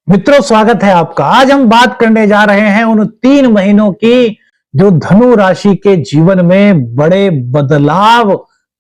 मित्रों, स्वागत है आपका। आज हम बात करने जा रहे हैं उन 3 महीनों की जो धनु राशि के जीवन में बड़े बदलाव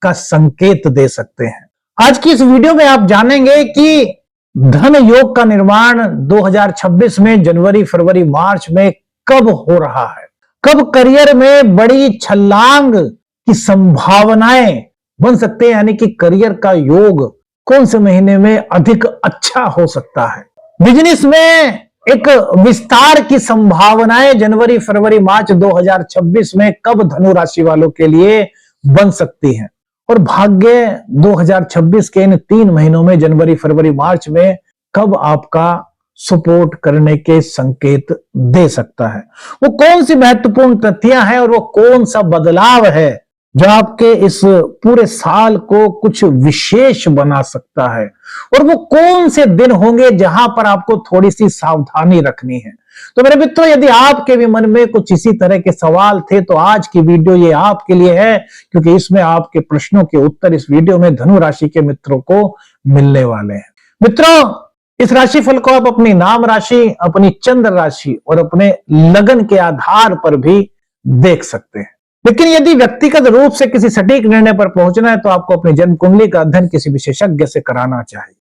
का संकेत दे सकते हैं। आज की इस वीडियो में आप जानेंगे कि धन योग का निर्माण 2026 में जनवरी, फरवरी, मार्च में कब हो रहा है, कब करियर में बड़ी छलांग की संभावनाएं बन सकते हैं, यानी कि करियर का योग कौन से महीने में अधिक अच्छा हो सकता है। बिजनेस में एक विस्तार की संभावनाएं जनवरी, फरवरी, मार्च 2026 में कब धनु राशि वालों के लिए बन सकती हैं, और भाग्य 2026 के इन 3 महीनों में जनवरी, फरवरी, मार्च में कब आपका सपोर्ट करने के संकेत दे सकता है। वो कौन सी महत्वपूर्ण तथ्यां हैं और वो कौन सा बदलाव है जो आपके इस पूरे साल को कुछ विशेष बना सकता है, और वो कौन से दिन होंगे जहां पर आपको थोड़ी सी सावधानी रखनी है। तो मेरे मित्रों, यदि आपके भी मन में कुछ इसी तरह के सवाल थे तो आज की वीडियो ये आपके लिए है, क्योंकि इसमें आपके प्रश्नों के उत्तर इस वीडियो में धनु राशि के मित्रों को मिलने वाले हैं। मित्रों, इस राशिफल को आप अपनी नाम राशि, अपनी चंद्र राशि और अपने लगन के आधार पर भी देख सकते हैं। लेकिन यदि व्यक्तिगत रूप से किसी सटीक निर्णय पर पहुंचना है तो आपको अपनी जन्म कुंडली का अध्ययन किसी विशेषज्ञ से कराना चाहिए।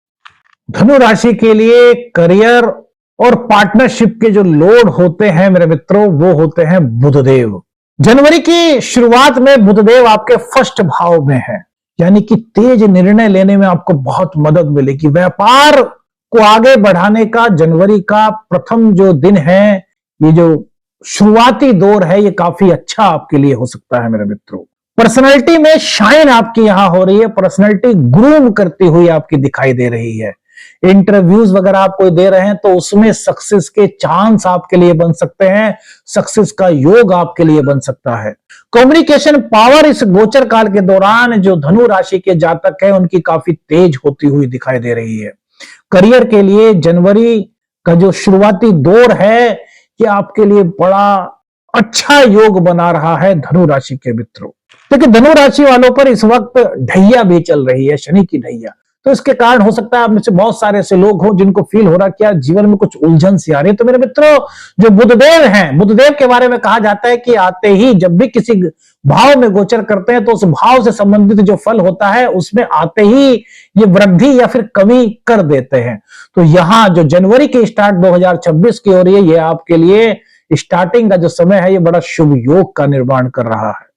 धनु राशि के लिए करियर और पार्टनरशिप के जो लोड होते हैं मेरे मित्रों, वो होते हैं बुधदेव। जनवरी की शुरुआत में बुधदेव आपके फर्स्ट भाव में है, यानी कि तेज निर्णय लेने में आपको बहुत मदद मिलेगी। व्यापार को आगे बढ़ाने का जनवरी का प्रथम जो दिन है, ये जो शुरुआती दौर है, ये काफी अच्छा आपके लिए हो सकता है मेरे मित्रों। पर्सनैलिटी में शाइन आपकी यहां हो रही है, पर्सनैलिटी ग्रूम करती हुई आपकी दिखाई दे रही है। इंटरव्यूज वगैरह आप कोई दे रहे हैं तो उसमें सक्सेस के चांस आपके लिए बन सकते हैं, सक्सेस का योग आपके लिए बन सकता है। कम्युनिकेशन पावर इस गोचर काल के दौरान जो धनु राशि के जातक है उनकी काफी तेज होती हुई दिखाई दे रही है। करियर के लिए जनवरी का जो शुरुआती दौर है कि आपके लिए बड़ा अच्छा योग बना रहा है धनु राशि के मित्रों। क्योंकि धनु राशि वालों पर इस वक्त ढैया भी चल रही है, शनि की ढैया। तो इसके कारण हो सकता है आप में से बहुत सारे ऐसे लोग हो जिनको फील हो रहा है कि जीवन में कुछ उलझन सी आ रही है। तो मेरे मित्रों, जो बुधदेव हैं, बुधदेव के बारे में कहा जाता है कि आते ही जब भी किसी भाव में गोचर करते हैं तो उस भाव से संबंधित जो फल होता है उसमें आते ही ये वृद्धि या फिर कमी कर देते हैं। तो यहां जो जनवरी की स्टार्ट 2026 की हो रही है, ये आपके लिए स्टार्टिंग का जो समय है, ये बड़ा शुभ योग का निर्माण कर रहा है।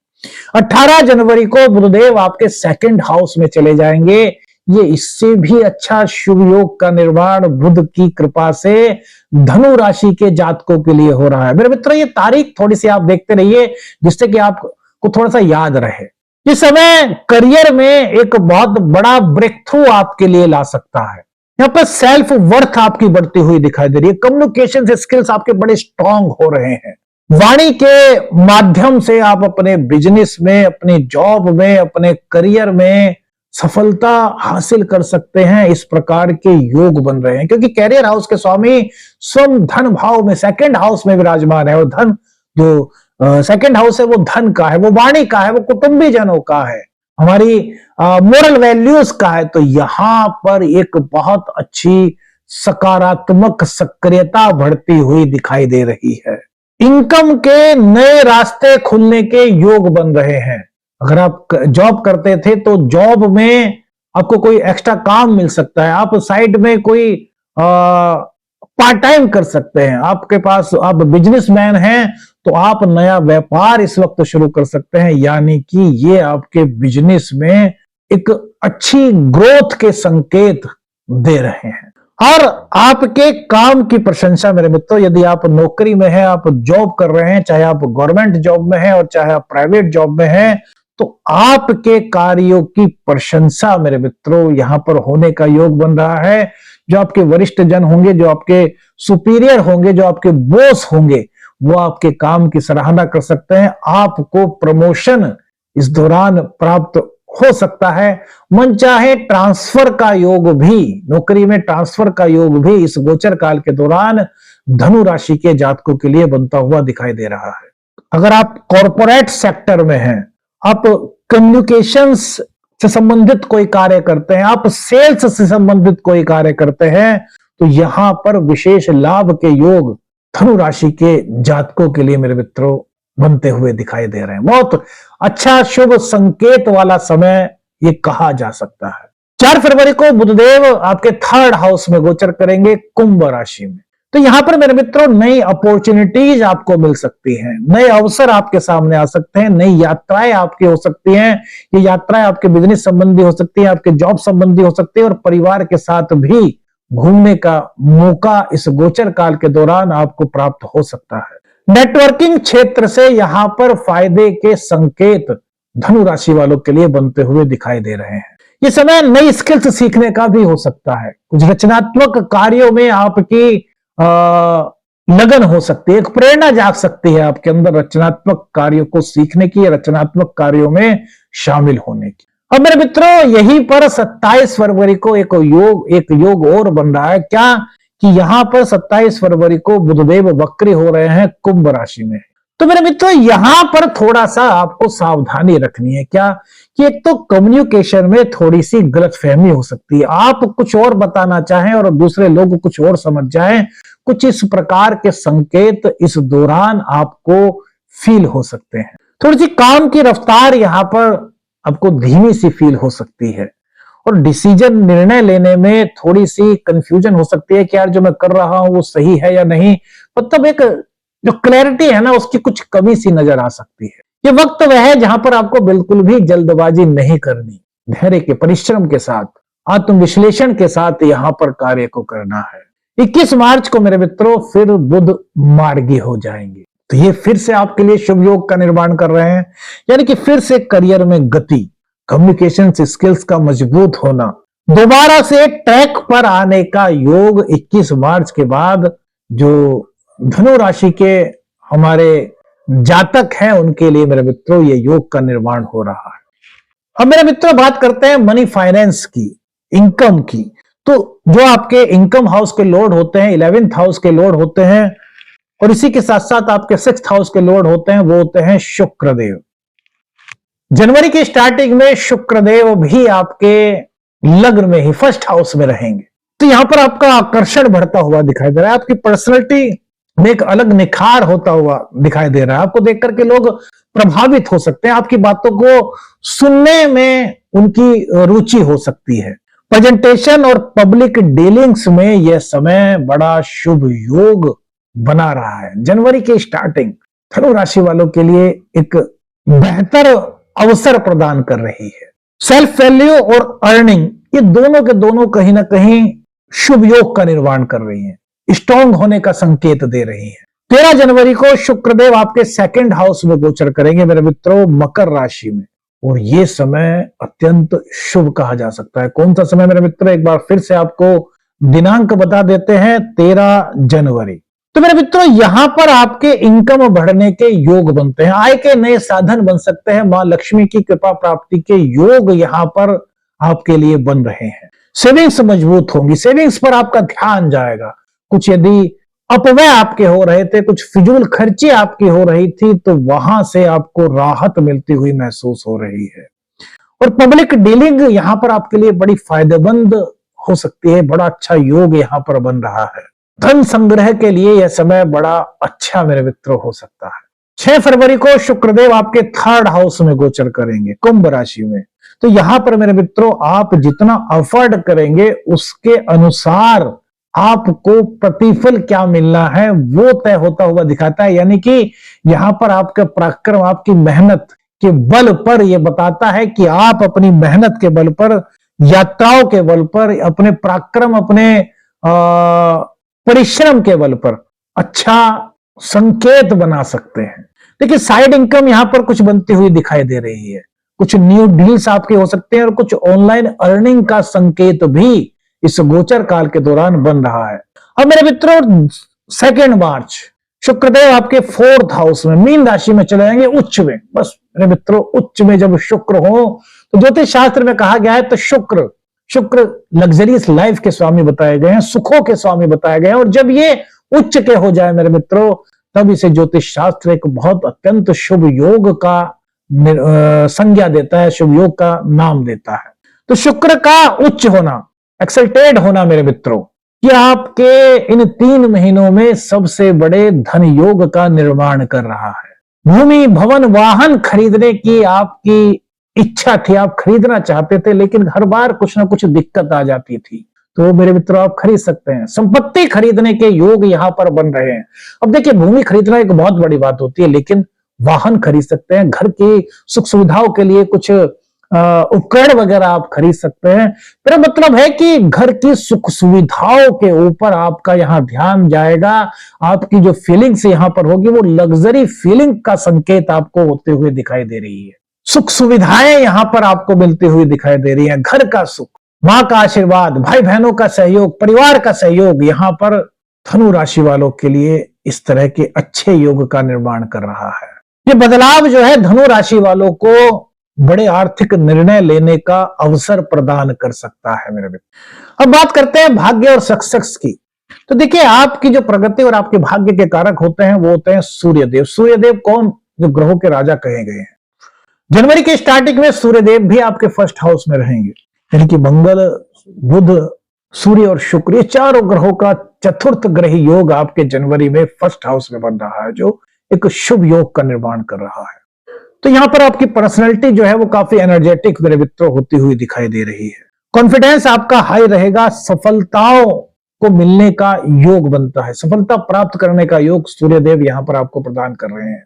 18 जनवरी को बुधदेव आपके सेकंड हाउस में चले जाएंगे। ये इससे भी अच्छा शुभ योग का निर्माण बुध की कृपा से धनु राशि के जातकों के लिए हो रहा है। मेरे मित्रों, ये तारीख थोड़ी सी आप देखते रहिए जिससे कि आपको थोड़ा सा याद रहे। इस समय करियर में एक बहुत बड़ा ब्रेक थ्रू आपके लिए ला सकता है। यहाँ पर सेल्फ वर्थ आपकी बढ़ती हुई दिखाई दे रही है। कम्युनिकेशन स्किल्स आपके बड़े स्ट्रांग हो रहे हैं। वाणी के माध्यम से आप अपने बिजनेस में, अपनी जॉब में, अपने करियर में सफलता हासिल कर सकते हैं। इस प्रकार के योग बन रहे हैं, क्योंकि कैरियर हाउस के स्वामी स्वयं धन भाव में, सेकंड हाउस में विराजमान है। और धन जो सेकंड हाउस है वो धन का है, वो वाणी का है, वो कुटुंबी जनों का है, हमारी मोरल वैल्यूज का है। तो यहां पर एक बहुत अच्छी सकारात्मक सक्रियता बढ़ती हुई दिखाई दे रही है। इनकम के नए रास्ते खुलने के योग बन रहे हैं। अगर आप जॉब करते थे तो जॉब में आपको कोई एक्स्ट्रा काम मिल सकता है, आप साइड में कोई पार्ट टाइम कर सकते हैं। आपके पास, आप बिजनेसमैन हैं तो आप नया व्यापार इस वक्त शुरू कर सकते हैं, यानी कि ये आपके बिजनेस में एक अच्छी ग्रोथ के संकेत दे रहे हैं। और आपके काम की प्रशंसा मेरे मित्रों, यदि आप नौकरी में हैं, आप जॉब कर रहे हैं, चाहे आप गवर्नमेंट जॉब में हैं और चाहे आप प्राइवेट जॉब में हैं, तो आपके कार्यों की प्रशंसा मेरे मित्रों यहां पर होने का योग बन रहा है। जो आपके वरिष्ठ जन होंगे, जो आपके सुपीरियर होंगे, जो आपके बॉस होंगे, वो आपके काम की सराहना कर सकते हैं। आपको प्रमोशन इस दौरान प्राप्त हो सकता है। मन चाहे ट्रांसफर का योग भी, नौकरी में ट्रांसफर का योग भी इस गोचर काल के दौरान धनु राशि के जातकों के लिए बनता हुआ दिखाई दे रहा है। अगर आप कॉरपोरेट सेक्टर में हैं, आप कम्युनिकेशंस से संबंधित कोई कार्य करते हैं, आप सेल्स से संबंधित कोई कार्य करते हैं, तो यहां पर विशेष लाभ के योग धनु राशि के जातकों के लिए मेरे मित्रों बनते हुए दिखाई दे रहे हैं। बहुत अच्छा शुभ संकेत वाला समय ये कहा जा सकता है। 4 फरवरी को बुधदेव आपके 3rd हाउस में गोचर करेंगे कुंभ राशि में। तो यहां पर मेरे मित्रों नई अपॉर्चुनिटीज आपको मिल सकती हैं, नए अवसर आपके सामने आ सकते हैं, नई यात्राएं आपकी हो सकती हैं। ये यात्राएं आपके बिजनेस संबंधी हो सकती है, आपके जॉब संबंधी हो सकती है और परिवार के साथ भी घूमने का मौका इस गोचर काल के दौरान आपको प्राप्त हो सकता है। नेटवर्किंग क्षेत्र से यहां पर फायदे के संकेत धनु राशि वालों के लिए बनते हुए दिखाई दे रहे हैं। ये समय नई स्किल्स सीखने का भी हो सकता है। कुछ रचनात्मक कार्यों में आपकी लगन हो सकती है, एक प्रेरणा जाग सकती है आपके अंदर रचनात्मक कार्यों को सीखने की, रचनात्मक कार्यों में शामिल होने की। अब मेरे मित्रों यहीं पर 27 फरवरी को एक योग और बन रहा है। क्या कि यहां पर 27 फरवरी को बुधदेव वक्री हो रहे हैं कुंभ राशि में। तो मेरे मित्रों यहां पर थोड़ा सा आपको सावधानी रखनी है। क्या कि एक तो कम्युनिकेशन में थोड़ी सी गलतफहमी हो सकती है, आप कुछ और बताना चाहें और दूसरे लोग कुछ और समझ जाएं। कुछ इस प्रकार के संकेत इस दौरान आपको फील हो सकते हैं। थोड़ी सी काम की रफ्तार यहां पर आपको धीमी सी फील हो सकती है और डिसीजन निर्णय लेने में थोड़ी सी कंफ्यूजन हो सकती है कि यार जो मैं कर रहा हूं वो सही है या नहीं। मतलब एक जो क्लैरिटी है ना उसकी कुछ कमी सी नजर आ सकती है। ये वक्त वह है जहां पर आपको बिल्कुल भी जल्दबाजी नहीं करनी, धैर्य के परिश्रम के साथ आत्मविश्लेषण के साथ यहां पर कार्य को करना है। 21 मार्च को मेरे मित्रों फिर बुध मार्गी हो जाएंगे, तो ये फिर से आपके लिए शुभ योग का निर्माण कर रहे हैं। यानी कि फिर से करियर में गति, कम्युनिकेशन स्किल्स का मजबूत होना, दोबारा से ट्रैक पर आने का योग 21 मार्च के बाद जो धनु राशि के हमारे जातक हैं उनके लिए मेरे मित्रों ये योग का निर्माण हो रहा है। अब मेरे मित्रों बात करते हैं मनी फाइनेंस की, इनकम की। तो जो आपके इनकम हाउस के लॉर्ड होते हैं, 11th हाउस के लॉर्ड होते हैं और इसी के साथ साथ आपके 6th हाउस के लॉर्ड होते हैं, वो होते हैं शुक्रदेव। जनवरी की स्टार्टिंग में शुक्रदेव भी आपके लग्न में ही 1st हाउस में रहेंगे। तो यहां पर आपका आकर्षण बढ़ता हुआ दिखाई दे रहा है, आपकी पर्सनैलिटी में एक अलग निखार होता हुआ दिखाई दे रहा है। आपको देख करके लोग प्रभावित हो सकते हैं, आपकी बातों को सुनने में उनकी रुचि हो सकती है। प्रेजेंटेशन और पब्लिक डीलिंग्स में यह समय बड़ा शुभ योग बना रहा है। जनवरी की स्टार्टिंग धनु राशि वालों के लिए एक बेहतर अवसर प्रदान कर रही है। सेल्फ वैल्यू और अर्निंग ये दोनों के दोनों कहीं ना कहीं शुभ योग का निर्माण कर रही हैं, स्ट्रांग होने का संकेत दे रही है। 13 जनवरी को शुक्रदेव आपके 2nd हाउस में गोचर करेंगे मेरे मित्रों मकर राशि में, और ये समय अत्यंत शुभ कहा जा सकता है। कौन सा समय मेरे मित्रों, एक बार फिर से आपको दिनांक बता देते हैं, 13 जनवरी। तो मेरे मित्रों यहां पर आपके इनकम बढ़ने के योग बनते हैं, आय के नए साधन बन सकते हैं, मां लक्ष्मी की कृपा प्राप्ति के योग यहां पर आपके लिए बन रहे हैं। सेविंग्स मजबूत होंगी, सेविंग्स पर आपका ध्यान जाएगा। कुछ यदि अपव्यय आपके हो रहे थे, कुछ फिजूल खर्ची आपकी हो रही थी, तो वहां से आपको राहत मिलती हुई महसूस हो रही है। और पब्लिक डीलिंग यहां पर आपके लिए बड़ी फायदेमंद हो सकती है, बड़ा अच्छा योग यहां पर बन रहा है। धन संग्रह के लिए यह समय बड़ा अच्छा मेरे मित्रों हो सकता है। 6 फरवरी को शुक्रदेव आपके 3rd हाउस में गोचर करेंगे कुंभ राशि में। तो यहां पर मेरे मित्रों आप जितना अफोर्ड करेंगे उसके अनुसार आपको प्रतिफल क्या मिलना है वो तय होता हुआ दिखाता है। यानी कि यहां पर आपका पराक्रम, आपकी मेहनत के बल पर यह बताता है कि आप अपनी मेहनत के बल पर, यात्राओं के बल पर, अपने पराक्रम, अपने परिश्रम के बल पर अच्छा संकेत बना सकते हैं। देखिए साइड इनकम यहां पर कुछ बनती हुई दिखाई दे रही है, कुछ न्यू डील्स आपके हो सकते हैं और कुछ ऑनलाइन अर्निंग का संकेत भी इस गोचर काल के दौरान बन रहा है। अब मेरे मित्रों 2 मार्च शुक्रदेव आपके 4th हाउस में मीन राशि में चले जाएंगे, उच्च में। बस मेरे मित्रों उच्च में जब शुक्र हो तो ज्योतिष शास्त्र में कहा गया है तो शुक्र लग्जरियस लाइफ के स्वामी बताए गए हैं, सुखों के स्वामी बताए गए हैं। और जब ये उच्च के हो जाए मेरे मित्रों तब इसे ज्योतिष शास्त्र एक बहुत अत्यंत शुभ योग का संज्ञा देता है, शुभ योग का नाम देता है। तो शुक्र का उच्च होना, एक्सल्टेड होना मेरे मित्रों, कि आपके इन 3 महीनों में सबसे बड़े धन योग का निर्माण कर रहा है। भूमि, भवन, वाहन खरीदने की आपकी इच्छा थी, आप खरीदना चाहते थे, लेकिन हर बार कुछ ना कुछ दिक्कत आ जाती थी। तो मेरे मित्रों, आप खरीद सकते हैं। संपत्ति खरीदने के योग यहां पर बन रहे हैं। अब देखिए, भूमि खरीदना एक बहुत बड़ी बात होती है, लेकिन वाहन खरीद सकते हैं, घर की सुख सुविधाओं के लिए कुछ उपकरण वगैरह आप खरीद सकते हैं। मेरा मतलब है कि घर की सुख सुविधाओं के ऊपर आपका यहां ध्यान जाएगा। आपकी जो फीलिंग्स यहां पर होगी वो लग्जरी फीलिंग का संकेत आपको होते हुए दिखाई दे रही है। सुख सुविधाएं यहां पर आपको मिलती हुई दिखाई दे रही हैं। घर का सुख, मां का आशीर्वाद, भाई बहनों का सहयोग, परिवार का सहयोग यहां पर धनु राशि वालों के लिए इस तरह के अच्छे योग का निर्माण कर रहा है। ये बदलाव जो है धनु राशि वालों को बड़े आर्थिक निर्णय लेने का अवसर प्रदान कर सकता है मेरे मित्र। अब बात करते हैं भाग्य और सक्सेस की। तो देखिए, आपकी जो प्रगति और आपके भाग्य के कारक होते हैं वो होते हैं सूर्यदेव। सूर्यदेव कौन? जो ग्रहों के राजा कहे गए हैं। जनवरी के स्टार्टिंग में सूर्यदेव भी आपके फर्स्ट हाउस में रहेंगे, यानी कि मंगल, बुध, सूर्य और शुक्र, ये चारों ग्रहों का चतुर्थ ग्रही योग आपके जनवरी में फर्स्ट हाउस में बन रहा है, जो एक शुभ योग का निर्माण कर रहा है। तो यहां पर आपकी पर्सनैलिटी जो है वो काफी एनर्जेटिक मेरे मित्रों होती हुई दिखाई दे रही है। कॉन्फिडेंस आपका हाई रहेगा। सफलताओं को मिलने का योग बनता है, सफलता प्राप्त करने का योग सूर्यदेव यहां पर आपको प्रदान कर रहे हैं।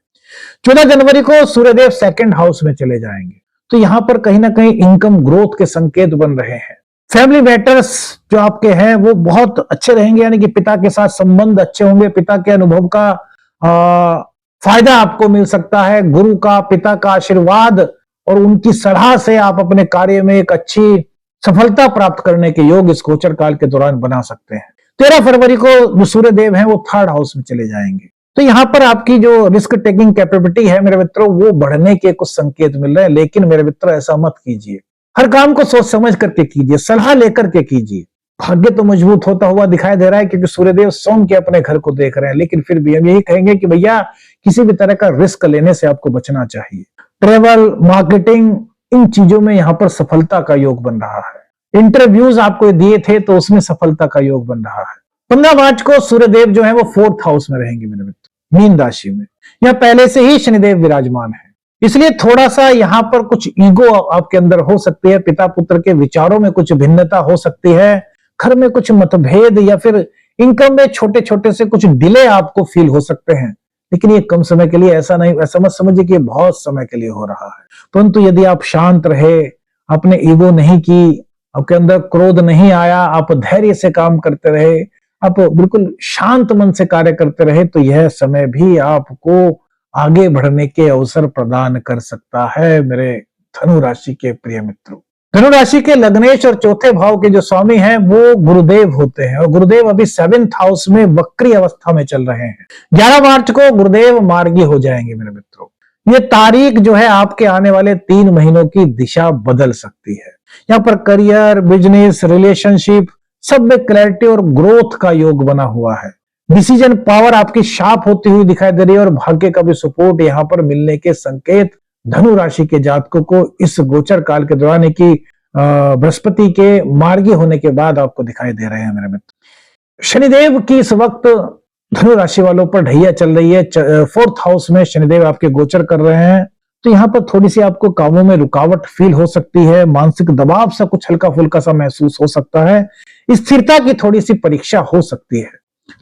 14 जनवरी को सूर्यदेव सेकंड हाउस में चले जाएंगे, तो यहां पर कहीं ना कहीं इनकम ग्रोथ के संकेत बन रहे हैं। फैमिली मैटर्स जो आपके हैं वो बहुत अच्छे रहेंगे, यानी कि पिता के साथ संबंध अच्छे होंगे। पिता के अनुभव का फायदा आपको मिल सकता है। गुरु का, पिता का आशीर्वाद और उनकी सलाह से आप अपने कार्य में एक अच्छी सफलता प्राप्त करने के योग इस गोचर काल के दौरान बना सकते हैं। 13 फरवरी को जो सूर्यदेव हैं वो थर्ड हाउस में चले जाएंगे, तो यहां पर आपकी जो रिस्क टेकिंग कैपेबिलिटी है मेरे मित्रों वो बढ़ने के कुछ संकेत मिल रहे हैं। लेकिन मेरे मित्रों, ऐसा मत कीजिए, हर काम को सोच समझ करके कीजिए, सलाह लेकर के कीजिए। भाग्य तो मजबूत होता हुआ दिखाई दे रहा है, क्योंकि सूर्यदेव सोम के अपने घर को देख रहे हैं, लेकिन फिर भी हम यही कहेंगे कि भैया किसी भी तरह का रिस्क लेने से आपको बचना चाहिए। ट्रेवल, मार्केटिंग, इन चीजों में यहां पर सफलता का योग बन रहा है। इंटरव्यूज आपको दिए थे तो उसमें सफलता का योग बन रहा है। 15 मार्च को सूर्यदेव जो है वो फोर्थ हाउस में रहेंगे मेरे मित्र, मीन राशि में। यह पहले से ही शनिदेव विराजमान है, इसलिए थोड़ा सा यहां पर कुछ ईगो आपके अंदर हो सकती है। पिता पुत्र के विचारों में कुछ भिन्नता हो सकती है। घर में कुछ मतभेद या फिर इनकम में छोटे छोटे से कुछ डिले आपको फील हो सकते हैं, लेकिन ये कम समय के लिए, ऐसा नहीं, ऐसा मत समझिए कि ये बहुत समय के लिए हो रहा है। परंतु यदि आप शांत रहे, आपने ईगो नहीं की, आपके अंदर क्रोध नहीं आया, आप धैर्य से काम करते रहे, आप बिल्कुल शांत मन से कार्य करते रहे, तो यह समय भी आपको आगे बढ़ने के अवसर प्रदान कर सकता है मेरे धनु राशि के प्रिय मित्रों। धनु राशि के लग्नेश और चौथे भाव के जो स्वामी हैं वो गुरुदेव होते हैं, और गुरुदेव अभी 7th हाउस में वक्री अवस्था में चल रहे हैं। 11 मार्च को गुरुदेव मार्गी हो जाएंगे मेरे मित्रों। ये तारीख जो है आपके आने वाले 3 महीनों की दिशा बदल सकती है। यहाँ पर करियर, बिजनेस, रिलेशनशिप सब में क्लैरिटी और ग्रोथ का योग बना हुआ है। डिसीजन पावर आपकी शार्प होती हुई दिखाई दे रही है, और भाग्य का भी सपोर्ट यहाँ पर मिलने के संकेत धनु राशि के जातकों को इस गोचर काल के दौरान की बृहस्पति के मार्गी होने के बाद आपको दिखाई दे रहे हैं मेरे मित्र। शनिदेव की इस वक्त धनु राशि वालों पर ढैया चल रही है। 4th हाउस में शनिदेव आपके गोचर कर रहे हैं, तो यहाँ पर थोड़ी सी आपको कामों में रुकावट फील हो सकती है। मानसिक दबाव सा कुछ हल्का फुल्का सा महसूस हो सकता है। स्थिरता की थोड़ी सी परीक्षा हो सकती है,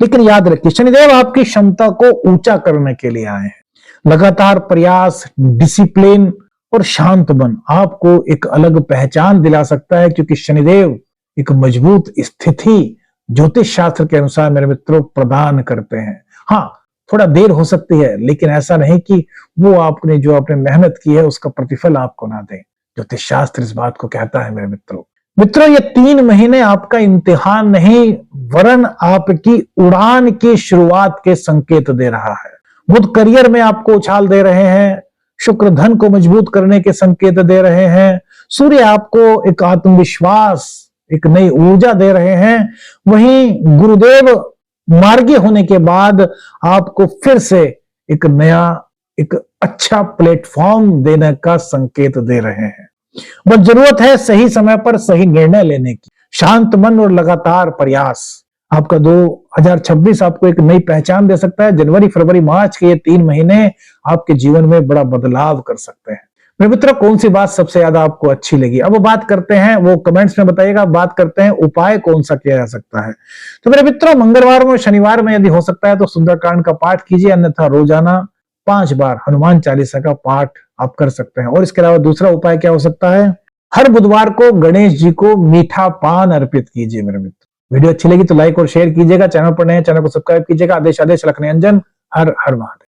लेकिन याद रखिए शनिदेव आपकी क्षमता को ऊंचा करने के लिए आए हैं। लगातार प्रयास, डिसिप्लिन और शांत मन आपको एक अलग पहचान दिला सकता है, क्योंकि शनिदेव एक मजबूत स्थिति ज्योतिष शास्त्र के अनुसार मेरे मित्रों प्रदान करते हैं। हाँ, थोड़ा देर हो सकती है, लेकिन ऐसा नहीं कि वो आपने जो आपने मेहनत की है उसका प्रतिफल आपको ना दे। ज्योतिष शास्त्र इस बात को कहता है मेरे मित्रों। ये 3 महीने आपका इम्तिहान नहीं, वरन आपकी उड़ान की शुरुआत के संकेत दे रहा है। बुध करियर में आपको उछाल दे रहे हैं, शुक्र धन को मजबूत करने के संकेत दे रहे हैं, सूर्य आपको एक आत्मविश्वास, एक नई ऊर्जा दे रहे हैं। वहीं गुरुदेव मार्गी होने के बाद आपको फिर से एक नया, एक अच्छा प्लेटफॉर्म देने का संकेत दे रहे हैं। बस जरूरत है सही समय पर सही निर्णय लेने की, शांत मन और लगातार प्रयास। आपका 2026 आपको एक नई पहचान दे सकता है। जनवरी, फरवरी, मार्च के ये 3 महीने आपके जीवन में बड़ा बदलाव कर सकते हैं। मेरे मित्रों, कौन सी बात सबसे ज्यादा आपको अच्छी लगी? अब बात करते हैं, वो कमेंट्स में बताइएगा। बात करते हैं उपाय कौन सा किया जा सकता है। तो मेरे मित्रों, मंगलवार में, शनिवार में यदि हो सकता है तो सुंदरकांड का पाठ कीजिए, अन्यथा रोजाना 5 बार हनुमान चालीसा का पाठ आप कर सकते हैं। और इसके अलावा दूसरा उपाय क्या हो सकता है? हर बुधवार को गणेश जी को मीठा पान अर्पित कीजिए। मेरे मित्र, वीडियो अच्छी लगी तो लाइक और शेयर कीजिएगा। चैनल पर नए, चैनल को सब्सक्राइब कीजिएगा। आदेश आदेश लखने अंजन। हर हर महादेव।